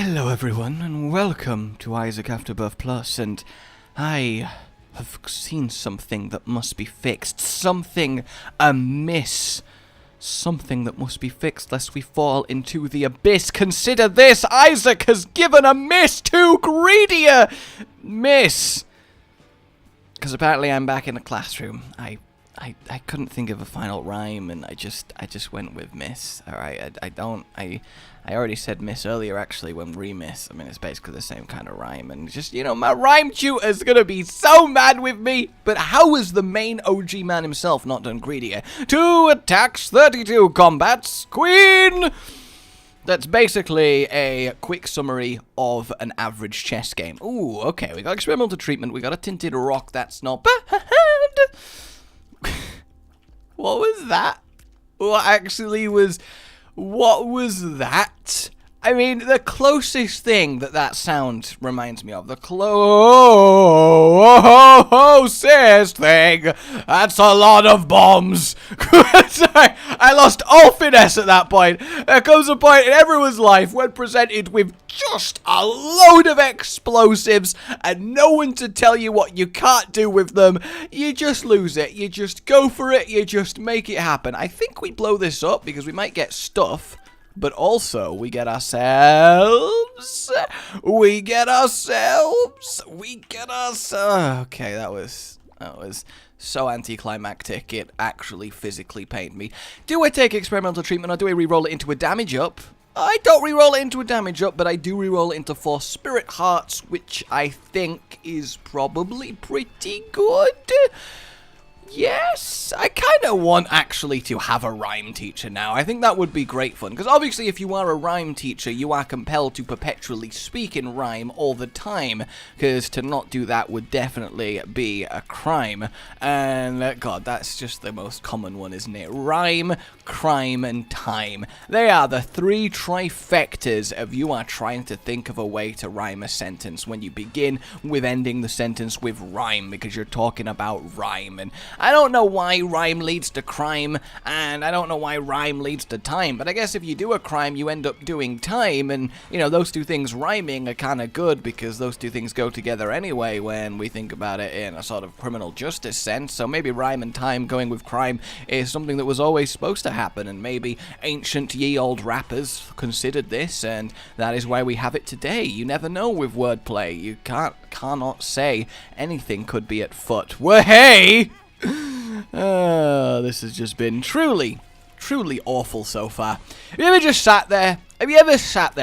Hello everyone, and welcome to Isaac Afterbirth Plus, and I have seen something that must be fixed. Something amiss. Something that must be fixed lest we fall into the abyss. Consider this! Isaac has given a miss to Greedier! Miss! Because apparently I'm back in the classroom. I couldn't think of a final rhyme, and I just went with miss. Alright, I already said miss earlier, actually, when remiss. I mean, it's basically the same kind of rhyme, and just, you know, my rhyme tutor's gonna be so mad with me. But how has the main OG man himself not done Greedier? 2 attacks, 32 combats, Queen! That's basically a quick summary of an average chess game. Ooh, okay, we got experimental treatment, we got a tinted rock, that's not bad. What was that? What was that? I mean, the closest thing that sound reminds me of, the closest thing, that's a lot of bombs. Sorry, I lost all finesse at that point. There comes a point in everyone's life when presented with just a load of explosives and no one to tell you what you can't do with them. You just lose it. You just go for it. You just make it happen. I think we blow this up because we might get stuff. But also, we get ourselves. Okay, that was so anticlimactic, it actually physically pained me. Do I take experimental treatment, or do I re-roll it into a damage up? I don't re-roll it into a damage up, but I do re-roll it into 4 spirit hearts, which I think is probably pretty good. Yes, I kind of want actually to have a rhyme teacher now. I think that would be great fun, because obviously if you are a rhyme teacher, you are compelled to perpetually speak in rhyme all the time, because to not do that would definitely be a crime. And God, that's just the most common one, isn't it? Rhyme, crime, and time. They are the 3 trifectas of you are trying to think of a way to rhyme a sentence when you begin with ending the sentence with rhyme, because you're talking about rhyme. And I don't know why rhyme leads to crime, and I don't know why rhyme leads to time, but I guess if you do a crime, you end up doing time, and, you know, those 2 things rhyming are kind of good, because those 2 things go together anyway when we think about it in a sort of criminal justice sense, so maybe rhyme and time going with crime is something that was always supposed to happen, and maybe ancient ye old rappers considered this, and that is why we have it today. You never know with wordplay. You cannot say anything could be at foot. Well, hey! This has just been truly awful so far. Have you ever just sat there?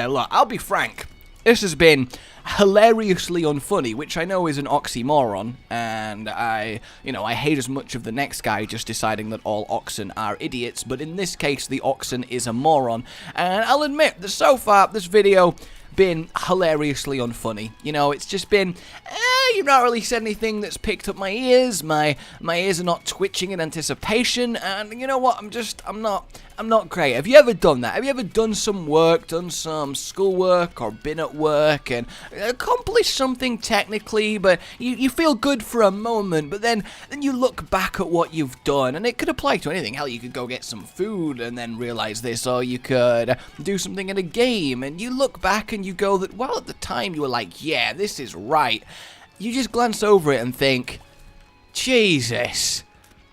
Look, I'll be frank. This has been hilariously unfunny, which I know is an oxymoron, and I hate as much of the next guy just deciding that all oxen are idiots, but in this case, the oxen is a moron, and I'll admit that so far, this video been hilariously unfunny. You know, it's just been, you've not really said anything that's picked up my ears. My ears are not twitching in anticipation, and you know what? I'm not great. Have you ever done that? Have you ever done some work, done some schoolwork, or been at work and accomplished something technically, but you feel good for a moment, but then you look back at what you've done, and it could apply to anything. Hell, you could go get some food and then realize this, or you could do something in a game, and you look back and you go that, well, at the time you were like, yeah, this is right. You just glance over it and think, Jesus,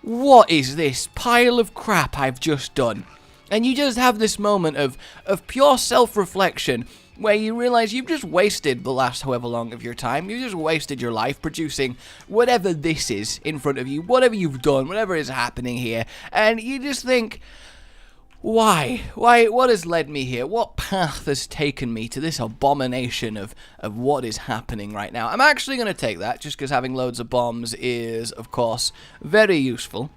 what is this pile of crap I've just done? And you just have this moment of pure self-reflection where you realize you've just wasted the last however long of your time. You just wasted your life producing whatever this is in front of you, whatever you've done, whatever is happening here. And you just think, why? What has led me here? What path has taken me to this abomination of what is happening right now? I'm actually going to take that, just because having loads of bombs is, of course, very useful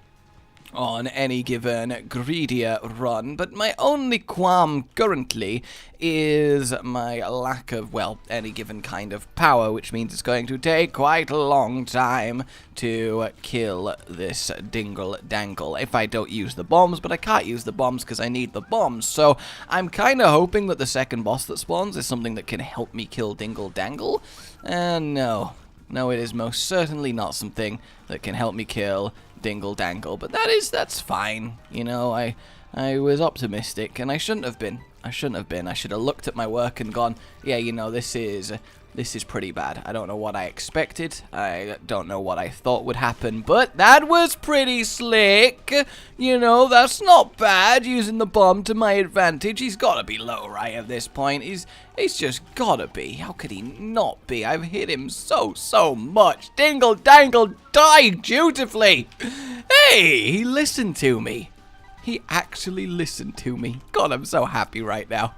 on any given Greedier run, but my only qualm currently is my lack of, well, any given kind of power, which means it's going to take quite a long time to kill this dingle-dangle if I don't use the bombs, but I can't use the bombs because I need the bombs, so I'm kind of hoping that the second boss that spawns is something that can help me kill dingle-dangle, and no, it is most certainly not something that can help me kill dingle-dangle, but that's fine, you know, I I was optimistic, and I shouldn't have been. I shouldn't have been. I should have looked at my work and gone, yeah, you know, this is pretty bad. I don't know what I expected. I don't know what I thought would happen, but that was pretty slick. You know, that's not bad, using the bomb to my advantage. He's got to be low, right, at this point. He's just got to be. How could he not be? I've hit him so much. Dingle, dangle, die dutifully. Hey, he listened to me. He actually listened to me. God, I'm so happy right now.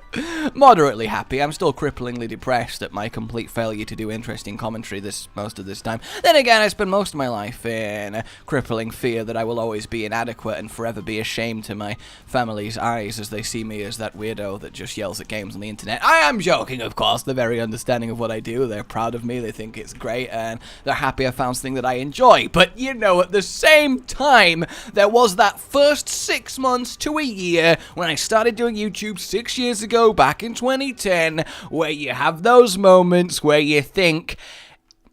Moderately happy. I'm still cripplingly depressed at my complete failure to do interesting commentary most of this time. Then again, I spend most of my life in crippling fear that I will always be inadequate and forever be ashamed to my family's eyes as they see me as that weirdo that just yells at games on the internet. I am joking, of course. They're very understanding of what I do. They're proud of me. They think it's great, and they're happy I found something that I enjoy. But, you know, at the same time, there was that first 6 months to a year when I started doing YouTube 6 years ago, back in 2010, where you have those moments where you think,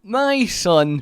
my son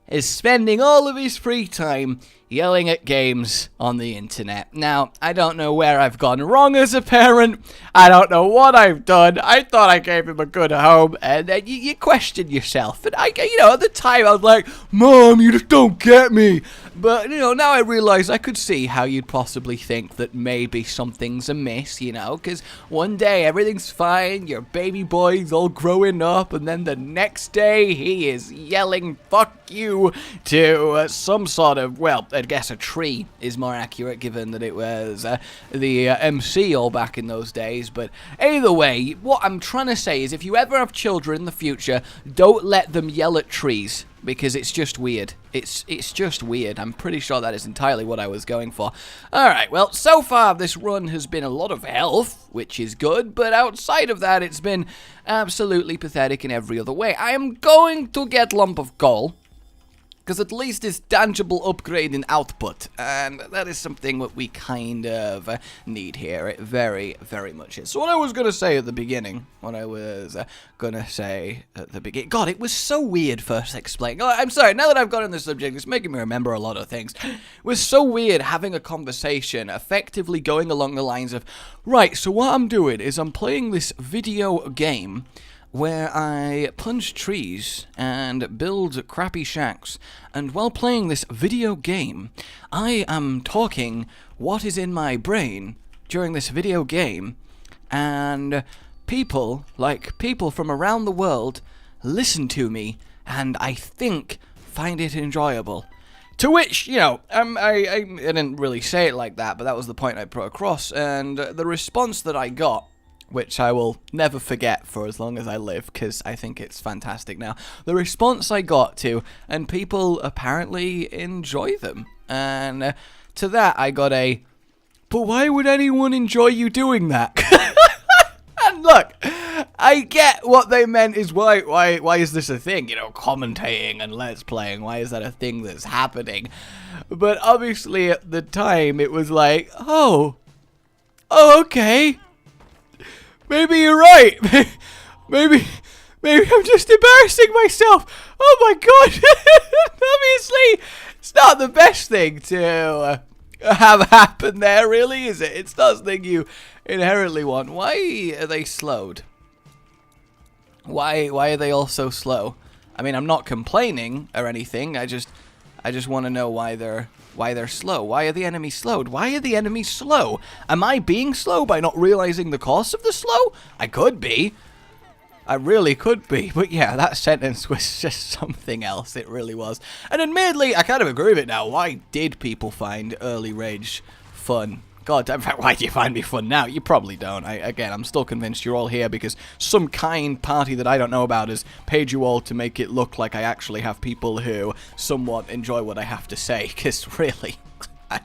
is spending all of his free time yelling at games on the internet. Now, I don't know where I've gone wrong as a parent. I don't know what I've done. I thought I gave him a good home, and then you question yourself. And you know, at the time I was like, Mom, you just don't get me. But, you know, now I realize I could see how you'd possibly think that maybe something's amiss, you know, because one day everything's fine, your baby boy's all growing up, and then the next day he is yelling, fuck you, to some sort of, well, I guess a tree is more accurate given that it was the MC all back in those days. But either way, what I'm trying to say is if you ever have children in the future, don't let them yell at trees, because it's just weird. It's just weird. I'm pretty sure that is entirely what I was going for. Alright, well, so far this run has been a lot of health, which is good, but outside of that it's been absolutely pathetic in every other way. I am going to get Lump of Coal, because at least it's tangible upgrade in output, and that is something that we kind of need here. It very, very much is. So what I was going to say at the beginning, God, it was so weird first explaining. Oh, I'm sorry, now that I've got on the subject, it's making me remember a lot of things. It was so weird having a conversation, effectively going along the lines of, right, so what I'm doing is I'm playing this video game where I punch trees and build crappy shacks, and while playing this video game, I am talking what is in my brain during this video game, and people from around the world listen to me, and I think find it enjoyable. To which, you know, I didn't really say it like that, but that was the point I put across, and the response that I got, which I will never forget for as long as I live, because I think it's fantastic now. The response I got to, and people apparently enjoy them. And to that I got a, but why would anyone enjoy you doing that? And look, I get what they meant is why is this a thing? You know, commentating and let's playing, why is that a thing that's happening? But obviously at the time it was like, oh, okay. Maybe you're right. Maybe I'm just embarrassing myself. Oh my god. Obviously, it's not the best thing to have happen there, really, is it? It's not something you inherently want. Why are they slowed? Why are they all so slow? I mean, I'm not complaining or anything. I just want to know why they're slow. Why are the enemies slowed? Why are the enemies slow? Am I being slow by not realizing the cause of the slow? I could be. I really could be. But yeah, that sentence was just something else. It really was. And admittedly, I kind of agree with it now. Why did people find early Rage fun? God, in fact, why do you find me fun now? You probably don't. Again, I'm still convinced you're all here because some kind party that I don't know about has paid you all to make it look like I actually have people who somewhat enjoy what I have to say. Because really, I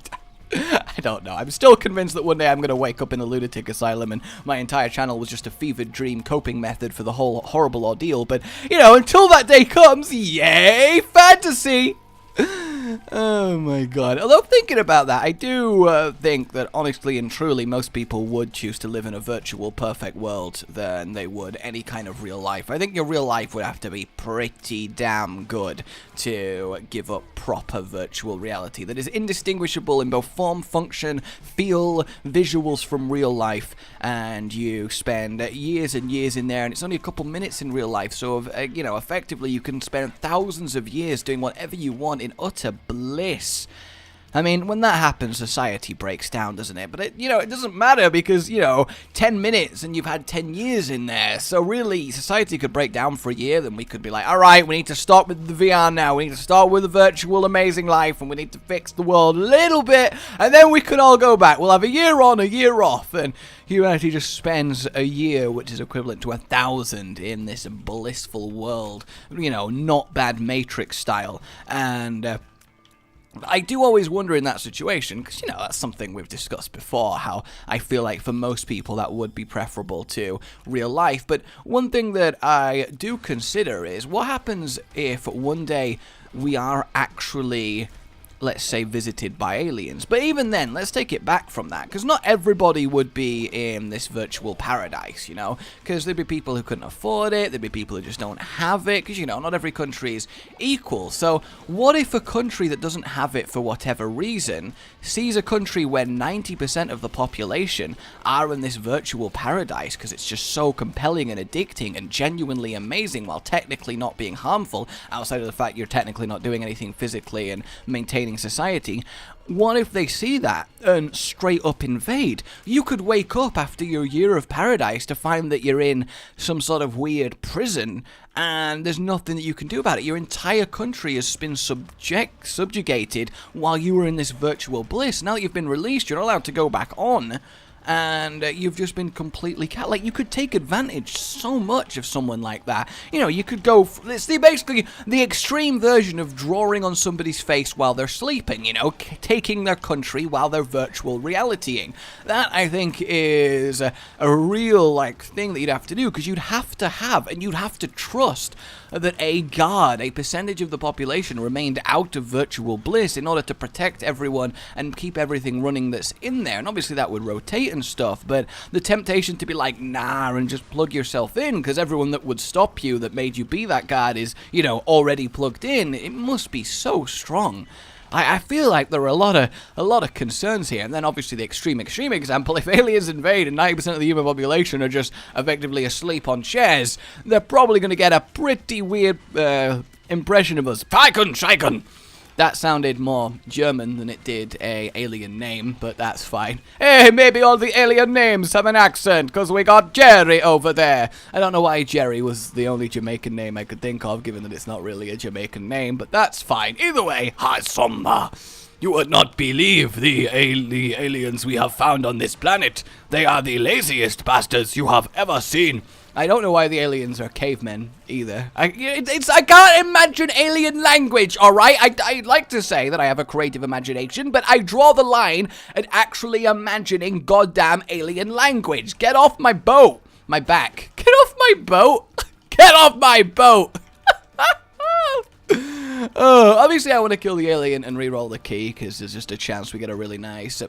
don't know. I'm still convinced that one day I'm going to wake up in a lunatic asylum and my entire channel was just a fevered dream coping method for the whole horrible ordeal. But, you know, until that day comes, yay, fantasy! Oh my god. Although thinking about that, I do think that honestly and truly most people would choose to live in a virtual perfect world than they would any kind of real life. I think your real life would have to be pretty damn good to give up proper virtual reality that is indistinguishable in both form, function, feel, visuals from real life, and you spend years and years in there, and it's only a couple minutes in real life, so you know, effectively you can spend thousands of years doing whatever you want in utter bliss. I mean, when that happens, society breaks down, doesn't it? But, you know, it doesn't matter because, you know, 10 minutes and you've had 10 years in there. So really, society could break down for a year, then we could be like, all right, we need to start with the VR now. We need to start with the virtual amazing life, and we need to fix the world a little bit, and then we can all go back. We'll have a year on, a year off, and humanity just spends a year, which is equivalent to 1,000 in this blissful world. You know, not bad Matrix style. And I do always wonder in that situation, because, you know, that's something we've discussed before, how I feel like for most people that would be preferable to real life. But one thing that I do consider is what happens if one day we are actually, let's say, visited by aliens. But even then, let's take it back from that, because not everybody would be in this virtual paradise, you know, because there'd be people who couldn't afford it, there'd be people who just don't have it, because, you know, not every country is equal. So what if a country that doesn't have it for whatever reason sees a country where 90% of the population are in this virtual paradise because it's just so compelling and addicting and genuinely amazing while technically not being harmful, outside of the fact you're technically not doing anything physically and maintaining society? What if they see that and straight up invade? You could wake up after your year of paradise to find that you're in some sort of weird prison and there's nothing that you can do about it. Your entire country has been subjugated while you were in this virtual bliss. Now that you've been released, you're not allowed to go back on. And you've just been completely like, you could take advantage so much of someone like that. You know, you could go, it's basically the extreme version of drawing on somebody's face while they're sleeping, you know, taking their country while they're virtual realitying. That, I think, is a real, like, thing that you'd have to do, because you'd have to have, and you'd have to trust that a percentage of the population remained out of virtual bliss in order to protect everyone and keep everything running that's in there. And obviously that would rotate and stuff, but the temptation to be like, nah, and just plug yourself in, because everyone that would stop you that made you be that guard is, you know, already plugged in, it must be so strong. I feel like there are a lot of concerns here, and then obviously the extreme example, if aliens invade and 90% of the human population are just effectively asleep on chairs, they're probably going to get a pretty weird impression of us. Scheichen! That sounded more German than it did a alien name, but that's fine. Hey, maybe all the alien names have an accent, because we got Jerry over there. I don't know why Jerry was the only Jamaican name I could think of, given that it's not really a Jamaican name, but that's fine. Either way, hi, Somma. You would not believe the aliens we have found on this planet. They are the laziest bastards you have ever seen. I don't know why the aliens are cavemen, either. I can't imagine alien language, alright? I'd like to say that I have a creative imagination, but I draw the line at actually imagining goddamn alien language. Get off my boat. My back. Get off my boat. Get off my boat. Obviously I want to kill the alien and re-roll the key, because there's just a chance we get a really nice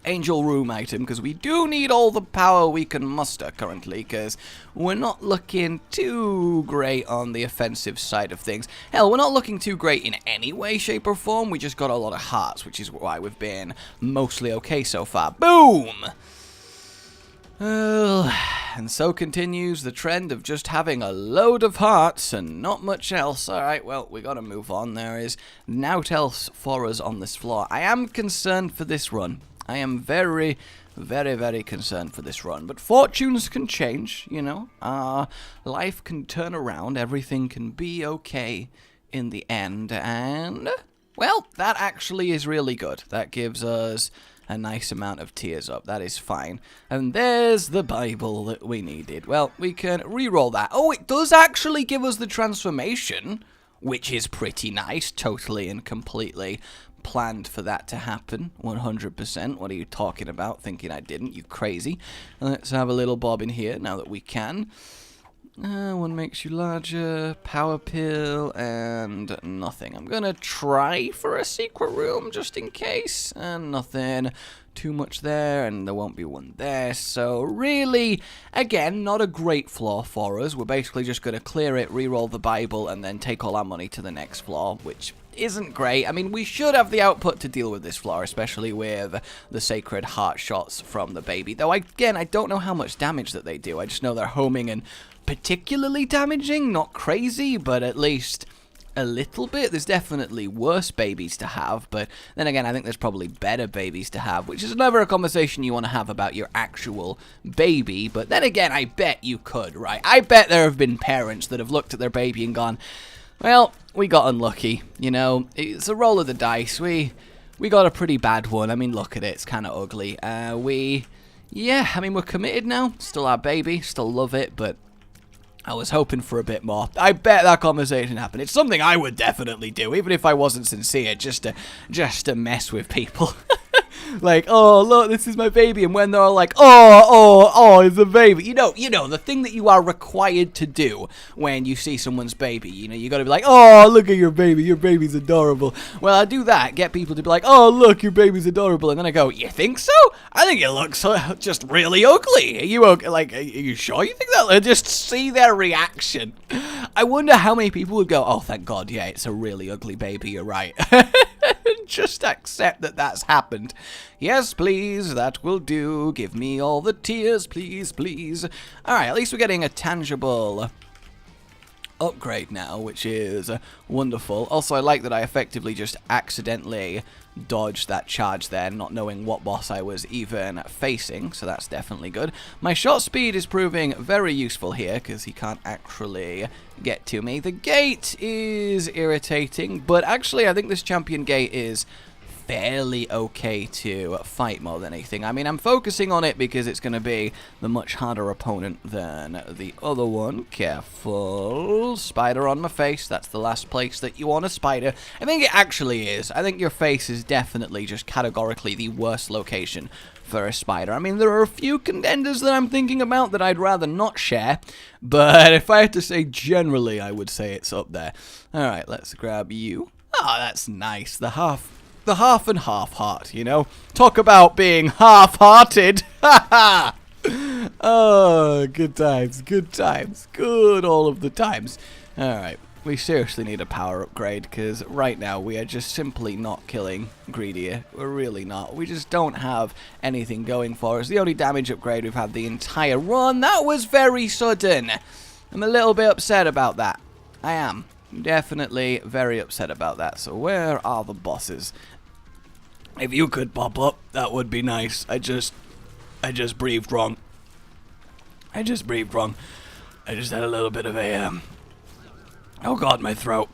Angel Room item, because we do need all the power we can muster currently, because we're not looking too great on the offensive side of things. Hell, we're not looking too great in any way, shape, or form. We just got a lot of hearts, which is why we've been mostly okay so far. Boom! And so continues the trend of just having a load of hearts and not much else. Alright, well, we gotta move on. There is naught else for us on this floor. I am concerned for this run. I am very, very, very concerned for this run. But fortunes can change, you know. Life can turn around. Everything can be okay in the end. And, well, that actually is really good. That gives us a nice amount of tears up. That is fine. And there's the Bible that we needed. Well, we can re-roll that. Oh, it does actually give us the transformation, which is pretty nice. Totally and completely planned for that to happen, 100%. What are you talking about? Thinking I didn't, you crazy. Let's have a little bob in here now that we can. One makes you larger, power pill, and nothing. I'm gonna try for a secret room just in case, and nothing. Too much there, and there won't be one there. So really, again, not a great floor for us. We're basically just gonna clear it, re-roll the Bible, and then take all our money to the next floor, which isn't great. I mean, we should have the output to deal with this floor, especially with the sacred heart shots from the baby. Though, again, I don't know how much damage that they do. I just know they're homing and particularly damaging. Not crazy, but at least a little bit. There's definitely worse babies to have, but then again, I think there's probably better babies to have, which is another a conversation you want to have about your actual baby. But then again, I bet you could, right? I bet there have been parents that have looked at their baby and gone, well, we got unlucky, you know, it's a roll of the dice, we got a pretty bad one. I mean, look at it, it's kind of ugly. Yeah, I mean, we're committed now, still our baby, still love it, but I was hoping for a bit more. I bet that conversation happened. It's something I would definitely do, even if I wasn't sincere, just to mess with people. Like, oh, look, this is my baby. And when they're all like, oh, it's a baby. You know, the thing that you are required to do when you see someone's baby. You know, you got to be like, oh, look at your baby. Your baby's adorable. Well, I do that. Get people to be like, oh, look, your baby's adorable. And then I go, you think so? I think it looks just really ugly. Are you okay? Like, are you sure you think that? Just see their reaction. I wonder how many people would go, oh, thank God, yeah, it's a really ugly baby. You're right. Just accept that that's happened. Yes, please, that will do. Give me all the tears, please, please. Alright, at least we're getting a tangible upgrade now, which is wonderful. Also, I like that I effectively just accidentally dodged that charge there, not knowing what boss I was even facing, so that's definitely good. My shot speed is proving very useful here, because he can't actually get to me. The gate is irritating, but actually I think this champion gate is fairly okay to fight more than anything. I mean, I'm focusing on it because it's going to be the much harder opponent than the other one. Careful. Spider on my face. That's the last place that you want a spider. I think it actually is. I think your face is definitely just categorically the worst location for a spider. I mean, there are a few contenders that I'm thinking about that I'd rather not share, but if I had to say generally, I would say it's up there. Alright, let's grab you. Oh, that's nice. The half and half heart, you know? Talk about being half-hearted. Ha ha! Oh, good times, good all of the times. Alright, we seriously need a power upgrade, because right now we are just simply not killing Greedier. We're really not. We just don't have anything going for us. The only damage upgrade we've had the entire run, that was very sudden. I'm a little bit upset about that. I am. Definitely very upset about that. So where are the bosses? If you could pop up, that would be nice. I just breathed wrong. I just had a little bit of a oh god, my throat.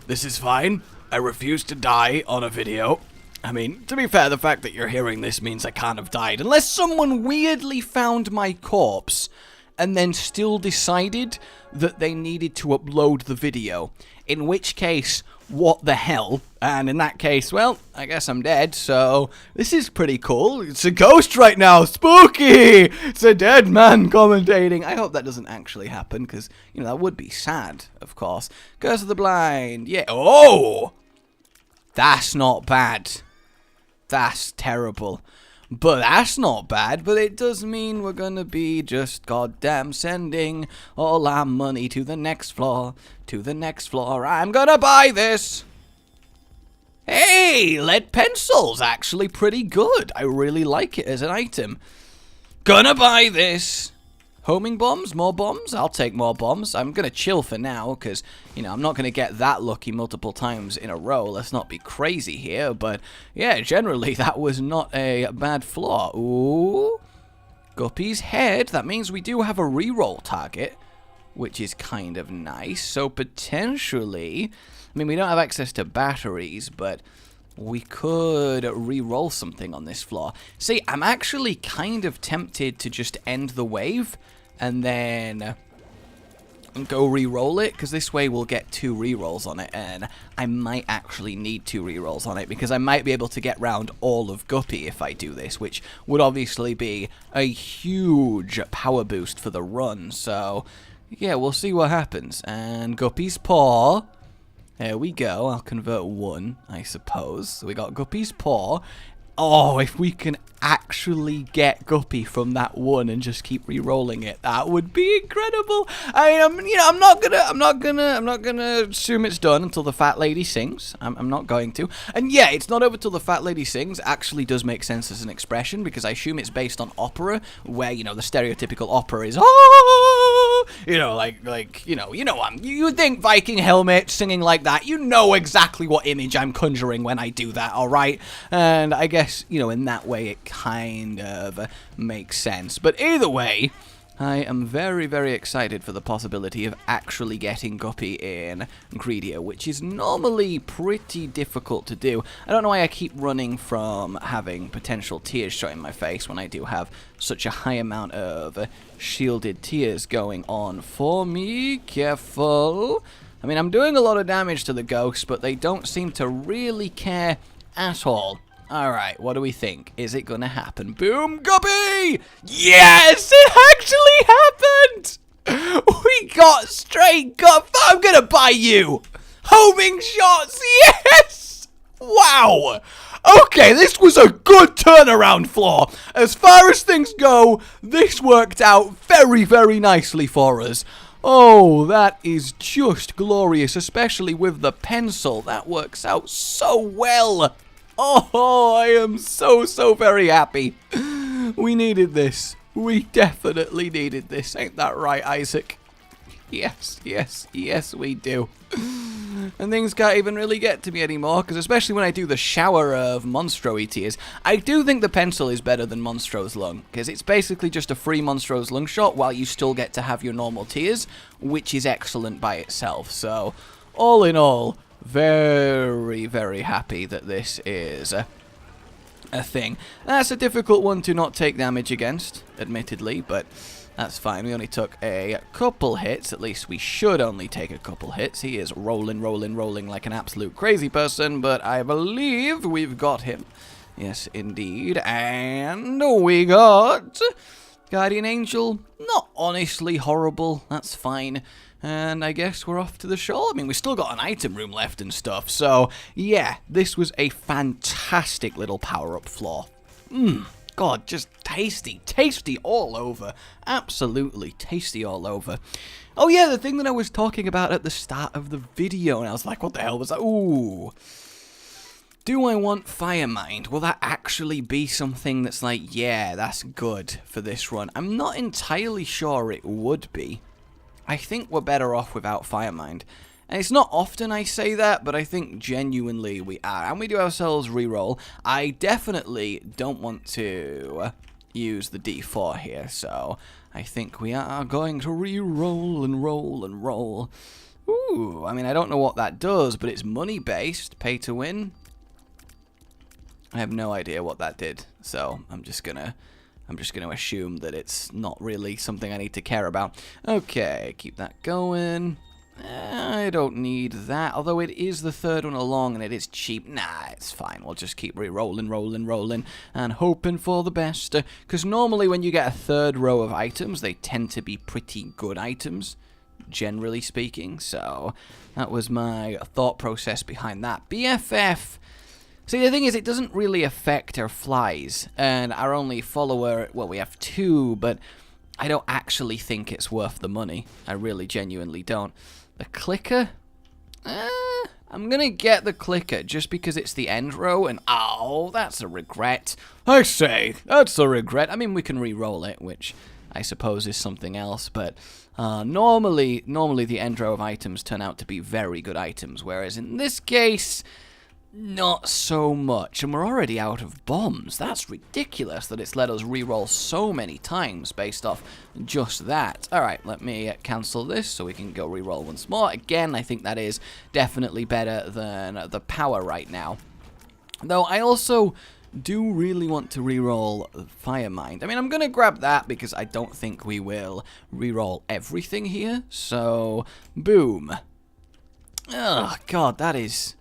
This is fine. I refuse to die on a video. I mean, to be fair, the fact that you're hearing this means I can't have died. Unless someone weirdly found my corpse and then still decided that they needed to upload the video. In which case, what the hell? And in that case, well, I guess I'm dead, so this is pretty cool. It's a ghost right now, spooky! It's a dead man commentating. I hope that doesn't actually happen, because, you know, that would be sad, of course. Curse of the Blind, yeah. Oh! That's not bad. That's terrible. But that's not bad, but it does mean we're gonna be just goddamn sending all our money to the next floor, I'm gonna buy this! Hey, lead pencil's actually pretty good. I really like it as an item. Gonna buy this! Homing bombs? More bombs? I'll take more bombs. I'm gonna chill for now, because, you know, I'm not gonna get that lucky multiple times in a row. Let's not be crazy here, but, yeah, generally, that was not a bad flaw. Ooh. Guppy's head. That means we do have a reroll target, which is kind of nice. So, potentially, I mean, we don't have access to batteries, but we could re-roll something on this floor. See, I'm actually kind of tempted to just end the wave and then and go re-roll it, because this way we'll get 2 re-rolls on it, and I might actually need 2 re-rolls on it, because I might be able to get round all of Guppy if I do this, which would obviously be a huge power boost for the run. So yeah, we'll see what happens. And Guppy's paw, there we go. I'll convert 1, I suppose. So we got Guppy's paw. Oh, if we can actually get Guppy from that 1 and just keep re-rolling it, that would be incredible. I'm not gonna assume it's done until the fat lady sings. I'm not going to. And yeah, it's not over till the fat lady sings. Actually, does make sense as an expression, because I assume it's based on opera, where the stereotypical opera is you would think Viking helmet singing like that. You know exactly what image I'm conjuring when I do that. All right, and I guess in that way it kind of makes sense. But either way, I am very, very excited for the possibility of actually getting Guppy in Greedier, which is normally pretty difficult to do. I don't know why I keep running from having potential tears shot in my face when I do have such a high amount of shielded tears going on for me. Careful. I mean, I'm doing a lot of damage to the ghosts, but they don't seem to really care at all. Alright, what do we think? Is it gonna happen? Boom, Guppy! Yes! It actually happened! We got straight Guppy! I'm gonna buy you! Homing shots! Yes! Wow! Okay, this was a good turnaround floor. As far as things go, this worked out very, very nicely for us. Oh, that is just glorious, especially with the pencil. That works out so well. Oh, I am so, so very happy. We needed this. We definitely needed this. Ain't that right, Isaac? Yes, yes, yes, we do. And things can't even really get to me anymore, because especially when I do the shower of Monstro tears, I do think the pencil is better than Monstro's lung, because it's basically just a free Monstro's lung shot while you still get to have your normal tears, which is excellent by itself. So, all in all, very, very happy that this is a thing. That's a difficult one to not take damage against, admittedly, but that's fine. We only took a couple hits. At least we should only take a couple hits. He is rolling, rolling, rolling like an absolute crazy person, but I believe we've got him. Yes, indeed. And we got Guardian Angel. Not honestly horrible. That's fine. And I guess we're off to the shore. I mean, we still got an item room left and stuff. So, yeah, this was a fantastic little power-up floor. God, just tasty. Tasty all over. Absolutely tasty all over. Oh, yeah, the thing that I was talking about at the start of the video. And I was like, what the hell was that? Ooh. Do I want Firemind? Will that actually be something that's like, yeah, that's good for this run? I'm not entirely sure it would be. I think we're better off without Firemind. And it's not often I say that, but I think genuinely we are. And we do ourselves reroll. I definitely don't want to use the D4 here, so I think we are going to reroll and roll and roll. Ooh, I mean, I don't know what that does, but it's money-based, pay to win. I have no idea what that did, so I'm just gonna assume that it's not really something I need to care about. Okay, keep that going. I don't need that, although it is the third one along and it is cheap. Nah, it's fine. We'll just keep re-rolling, rolling, rolling, and hoping for the best. Because normally when you get a third row of items, they tend to be pretty good items, generally speaking. So that was my thought process behind that. BFF. See, the thing is, it doesn't really affect our flies, and our only follower, well, we have 2, but I don't actually think it's worth the money. I really genuinely don't. The clicker? I'm gonna get the clicker just because it's the end row, and oh, that's a regret. I say, that's a regret. I mean, we can re-roll it, which I suppose is something else, but normally the end row of items turn out to be very good items, whereas in this case, not so much, and we're already out of bombs. That's ridiculous that it's let us reroll so many times based off just that. Alright, let me cancel this so we can go reroll once more. Again, I think that is definitely better than the power right now. Though I also do really want to reroll Fire Mind. I mean, I'm going to grab that because I don't think we will reroll everything here. So, boom. Oh, God, that's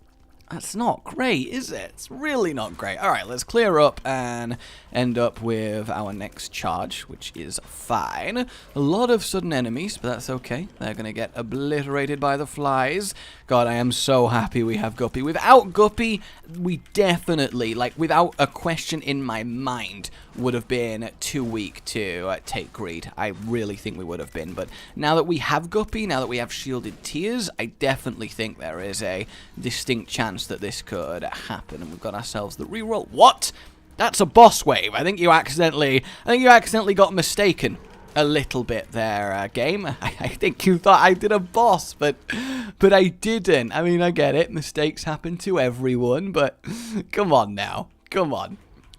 not great, is it? It's really not great. Alright, let's clear up and end up with our next charge, which is fine. A lot of sudden enemies, but that's okay. They're going to get obliterated by the flies. God, I am so happy we have Guppy. Without Guppy, we definitely, like, without a question in my mind, would have been too weak to take Greed. I really think we would have been. But now that we have Guppy, now that we have Shielded Tears, I definitely think there is a distinct chance that this could happen. And we've got ourselves the reroll. What? That's a boss wave. I think you accidentally got mistaken a little bit there, game. I think you thought I did a boss, but I didn't. I mean, I get it. Mistakes happen to everyone, but come on now. Come on.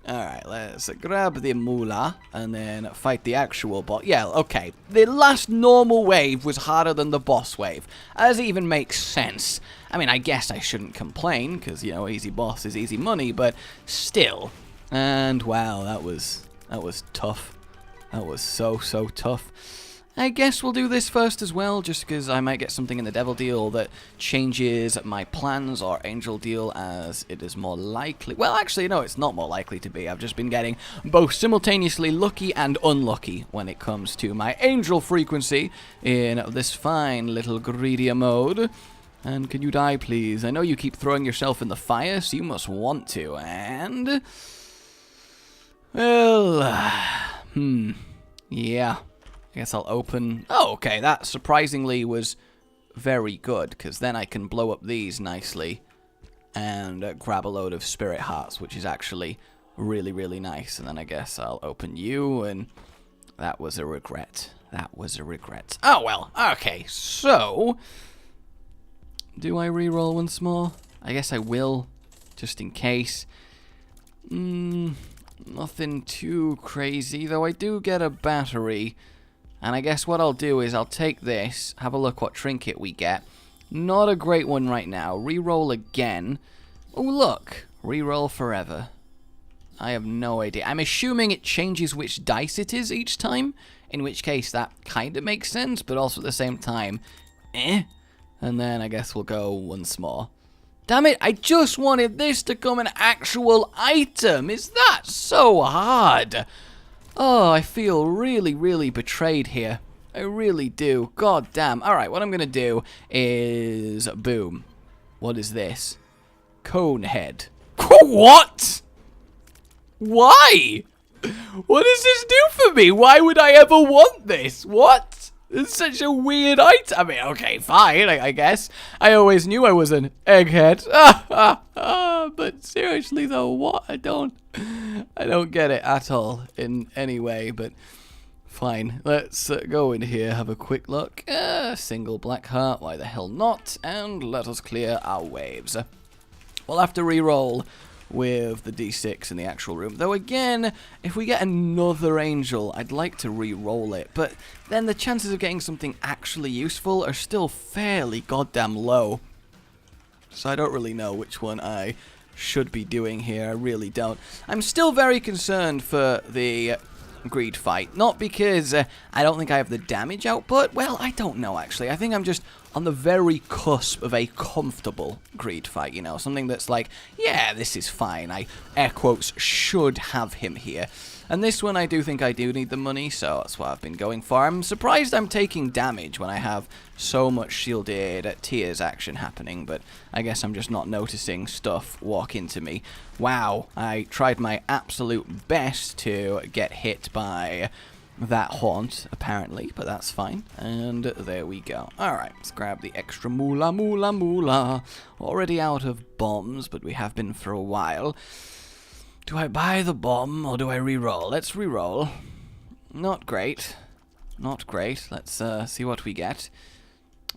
Alright, let's grab the Moolah and then fight the actual boss. Yeah, okay. The last normal wave was harder than the boss wave. As it even makes sense. I mean, I guess I shouldn't complain, because, you know, easy boss is easy money, but still. And, wow, that was tough. That was so tough. I guess we'll do this first as well, just because I might get something in the Devil Deal that changes my plans, or Angel Deal, as it is more likely. Well, actually, no, it's not more likely to be. I've just been getting both simultaneously lucky and unlucky when it comes to my Angel frequency in this fine little Greedier mode. And can you die, please? I know you keep throwing yourself in the fire, so you must want to. And... well... yeah. I guess I'll open... oh, okay, that surprisingly was very good, because then I can blow up these nicely and grab a load of Spirit Hearts, which is actually really nice. And then I guess I'll open you, and that was a regret. That was a regret. Oh, well, okay, so... do I reroll once more? I guess I will, just in case. Nothing too crazy, though I do get a battery. And I guess what I'll do is I'll take this, have a look what trinket we get. Not a great one right now. Reroll again. Oh, look. Reroll forever. I have no idea. I'm assuming it changes which dice it is each time, in which case that kind of makes sense, but also at the same time, And then I guess we'll go once more. Damn it, I just wanted this to come an actual item. Is that so hard? Oh, I feel really betrayed here. I really do. God damn. Alright, what I'm going to do is... boom. What is this? Cone head. What? Why? What does this do for me? Why would I ever want this? What? It's such a weird item. I mean, okay, fine, I guess. I always knew I was an egghead. But seriously, though, what? I don't get it at all in any way, but fine. Let's go in here, have a quick look. Single black heart, why the hell not? And let us clear our waves. We'll have to re-roll with the D6 in the actual room. Though again, if we get another angel, I'd like to re-roll it. But then the chances of getting something actually useful are still fairly goddamn low. So I don't really know which one I should be doing here. I really don't. I'm still very concerned for the Greed fight. Not because I don't think I have the damage output. Well, I don't know, actually. I think I'm just on the very cusp of a comfortable Greed fight, you know, something that's like, yeah, this is fine. I, air quotes, should have him here. And this one, I do think I do need the money, so that's what I've been going for. I'm surprised I'm taking damage when I have so much shielded tears action happening, but I guess I'm just not noticing stuff walk into me. Wow, I tried my absolute best to get hit by that haunt, apparently, but that's fine. And there we go. Alright, let's grab the extra moolah. Already out of bombs, but we have been for a while. Do I buy the bomb, or do I re-roll? Let's re-roll. Not great. Not great. Let's see what we get.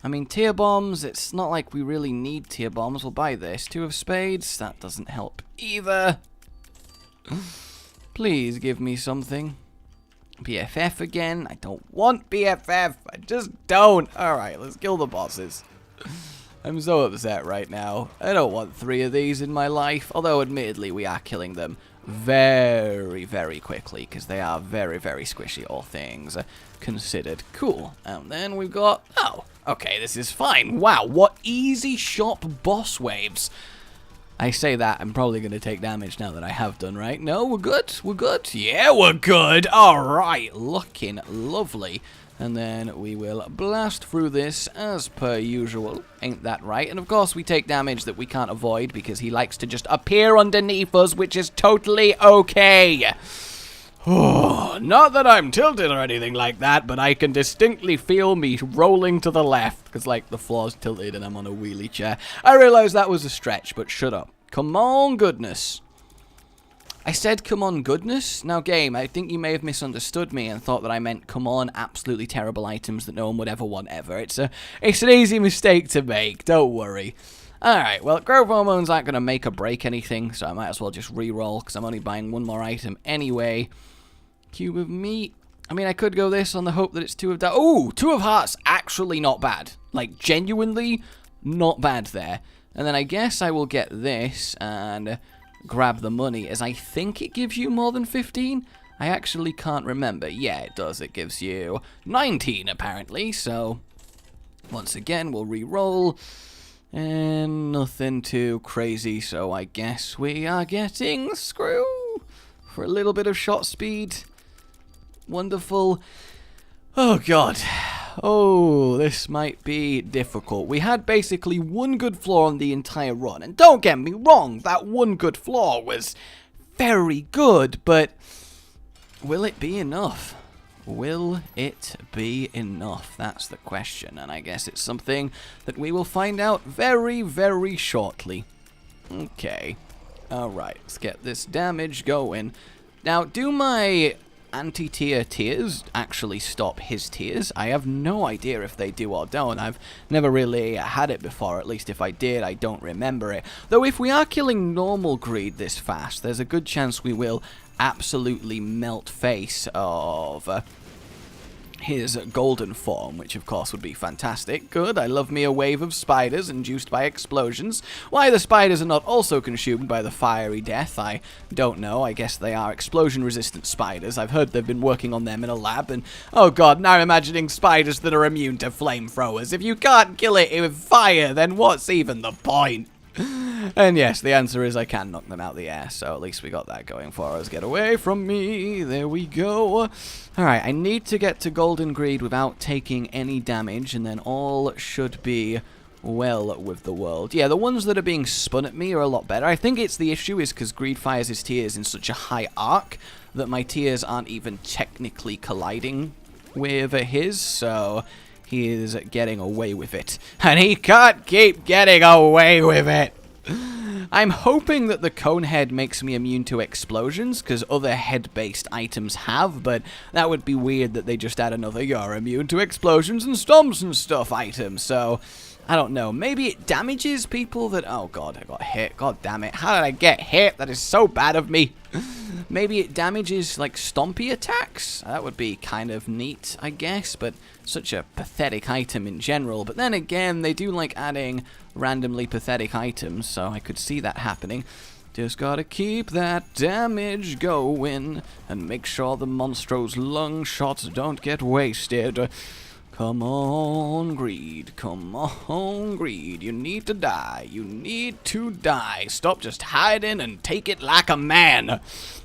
I mean, tier bombs, it's not like we really need tier bombs. We'll buy this. 2 of spades, that doesn't help either. Please give me something. BFF again. I don't want BFF. I just don't. Alright, let's kill the bosses. I'm so upset right now. I don't want 3 of these in my life, although admittedly we are killing them very, very quickly, because they are very, very squishy, all things considered. Cool. And then we've got... Oh, okay, this is fine. Wow, what easy shop boss waves. I say that, I'm probably going to take damage now that I have done, right? No, we're good? We're good? Yeah, we're good! Alright, looking lovely. And then we will blast through this as per usual. Ain't that right? And of course we take damage that we can't avoid because he likes to just appear underneath us, which is totally okay. Oh, not that I'm tilted or anything like that, but I can distinctly feel me rolling to the left because, like, the floor's tilted and I'm on a wheelie chair. I realize that was a stretch, but shut up. Come on, goodness. I said, come on, goodness. Now, game, I think you may have misunderstood me and thought that I meant, come on, absolutely terrible items that no one would ever want ever. It's an easy mistake to make. Don't worry. Alright, well, growth hormones aren't going to make or break anything, so I might as well just re-roll because I'm only buying one more item anyway. Cube of meat. I mean, I could go this on the hope that it's two of that. Ooh, two of hearts, actually not bad. Like, genuinely not bad there. And then I guess I will get this and grab the money, as I think it gives you more than 15. I actually can't remember. Yeah, it does. It gives you 19, apparently. So, once again, we'll re-roll. And nothing too crazy, so I guess we are getting screw for a little bit of shot speed. Wonderful. Oh, God. Oh, this might be difficult. We had basically one good floor on the entire run. And don't get me wrong, that one good floor was very good, but will it be enough? Will it be enough? That's the question, and I guess it's something that we will find out very, very shortly. Okay. Alright, let's get this damage going. Now, do my anti-tear tears actually stop his tears? I have no idea if they do or don't. I've never really had it before. At least if I did, I don't remember it. Though if we are killing normal greed this fast, there's a good chance we will absolutely melt face of his golden form, which of course would be fantastic. Good, I love me a wave of spiders induced by explosions. Why the spiders are not also consumed by the fiery death, I don't know. I guess they are explosion-resistant spiders. I've heard they've been working on them in a lab, and oh god, now I'm imagining spiders that are immune to flamethrowers. If you can't kill it with fire, then what's even the point? And yes, the answer is I can knock them out of the air, so at least we got that going for us. Get away from me. There we go. Alright, I need to get to Golden Greed without taking any damage, and then all should be well with the world. Yeah, the ones that are being spun at me are a lot better. I think it's the issue is because Greed fires his tears in such a high arc that my tears aren't even technically colliding with his, so he is getting away with it. And he can't keep getting away with it. I'm hoping that the cone head makes me immune to explosions, because other head-based items have, but that would be weird that they just add another you're immune to explosions and stomps and stuff item, so I don't know. Maybe it damages people that... Oh god, I got hit. God damn it. How did I get hit? That is so bad of me. Maybe it damages, like, stompy attacks? That would be kind of neat, I guess, but such a pathetic item in general. But then again, they do like adding randomly pathetic items, so I could see that happening. Just gotta keep that damage going and make sure the Monstro's lung shots don't get wasted. Come on, Greed. Come on, Greed. You need to die. You need to die. Stop just hiding and take it like a man.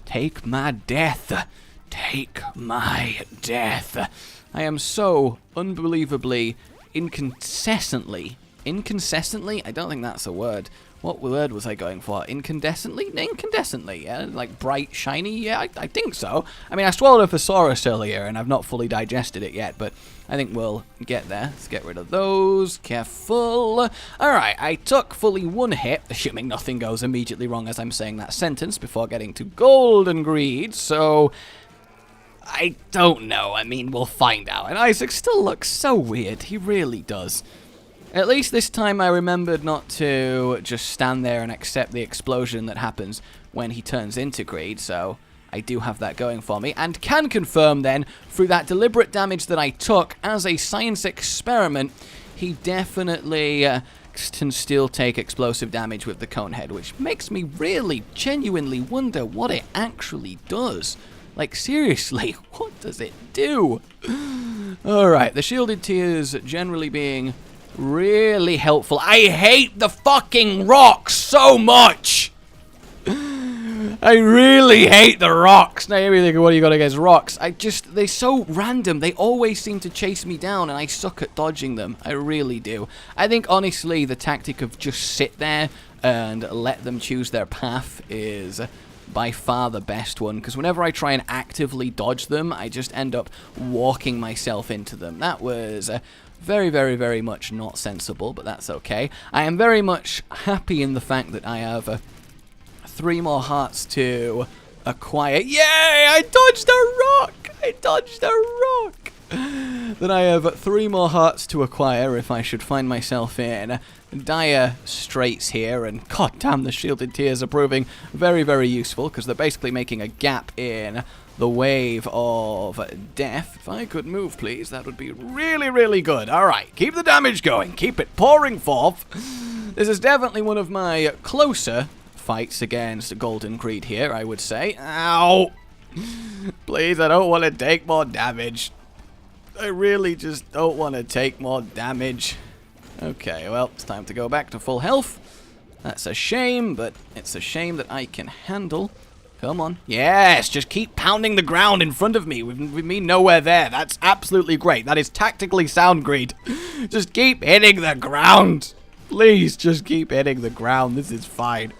Take my death. Take my death. I am so unbelievably incandescently. Incandescently? I don't think that's a word. What word was I going for? Incandescently? Incandescently, yeah? Like bright, shiny? Yeah, I think so. I mean, I swallowed a thesaurus earlier and I've not fully digested it yet, but I think we'll get there. Let's get rid of those. Careful. Alright, I took fully one hit, assuming nothing goes immediately wrong as I'm saying that sentence before getting to Golden Greed, so I don't know. I mean, we'll find out. And Isaac still looks so weird. He really does. At least this time I remembered not to just stand there and accept the explosion that happens when he turns into Greed, so I do have that going for me, and can confirm then, through that deliberate damage that I took as a science experiment, he definitely can still take explosive damage with the cone head, which makes me really genuinely wonder what it actually does. Like, seriously, what does it do? Alright, the shielded tears generally being really helpful. I hate the fucking rocks so much! I really hate the rocks. Now you're thinking, what do you got against rocks? They're so random. They always seem to chase me down, and I suck at dodging them. I really do. I think, honestly, the tactic of just sit there and let them choose their path is by far the best one, because whenever I try and actively dodge them, I just end up walking myself into them. That was very, very, very much not sensible, but that's okay. I am very much happy in the fact that I have 3 more hearts to acquire. Yay! I dodged a rock! I dodged a rock! Then I have 3 more hearts to acquire if I should find myself in dire straits here. And god damn, the shielded tears are proving very, very useful, because they're basically making a gap in the wave of death. If I could move, please, that would be really, really good. Alright, keep the damage going. Keep it pouring forth. This is definitely one of my closer fights against Golden Greed here, I would say. Ow! Please, I don't want to take more damage. I really just don't want to take more damage. Okay, well, it's time to go back to full health. That's a shame, but it's a shame that I can handle. Come on. Yes, just keep pounding the ground in front of me with me nowhere there. That's absolutely great. That is tactically sound, Greed. Just keep hitting the ground. Please, just keep hitting the ground. This is fine.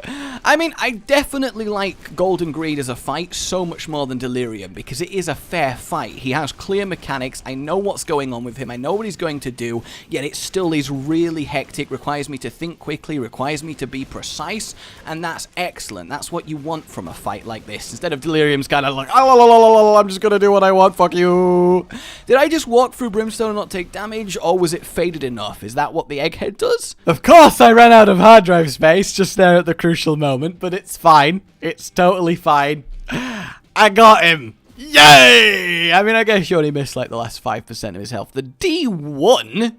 I mean, I definitely like Golden Greed as a fight so much more than Delirium, because it is a fair fight. He has clear mechanics. I know what's going on with him. I know what he's going to do, yet it still is really hectic, requires me to think quickly, requires me to be precise, and that's excellent. That's what you want from a fight like this, instead of Delirium's kind of like, oh, I'm just going to do what I want, fuck you. Did I just walk through Brimstone and not take damage, or was it faded enough? Is that what the egghead does? Of course I ran out of hard drive space just there at the crucial moment, but it's fine. It's totally fine. I got him. Yay! I mean, I guess you only missed like the last 5% of his health. The D1?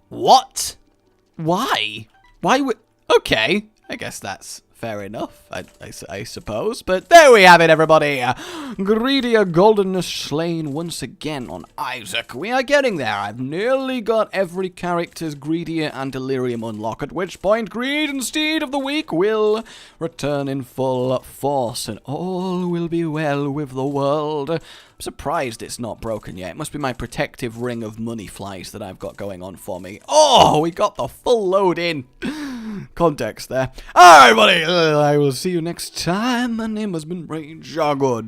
What? Why? Why would... Okay, I guess that's fair enough, I suppose. But there we have it, everybody. Greedier Goldenness slain once again on Isaac. We are getting there. I've nearly got every character's Greedier and Delirium unlocked, at which point Greed and Steed of the Week will return in full force, and all will be well with the world. I'm surprised it's not broken yet. It must be my protective ring of money flies that I've got going on for me. Oh, we got the full load in. Context there. Alright, buddy. I will see you next time. My name has been Rage. Goodbye.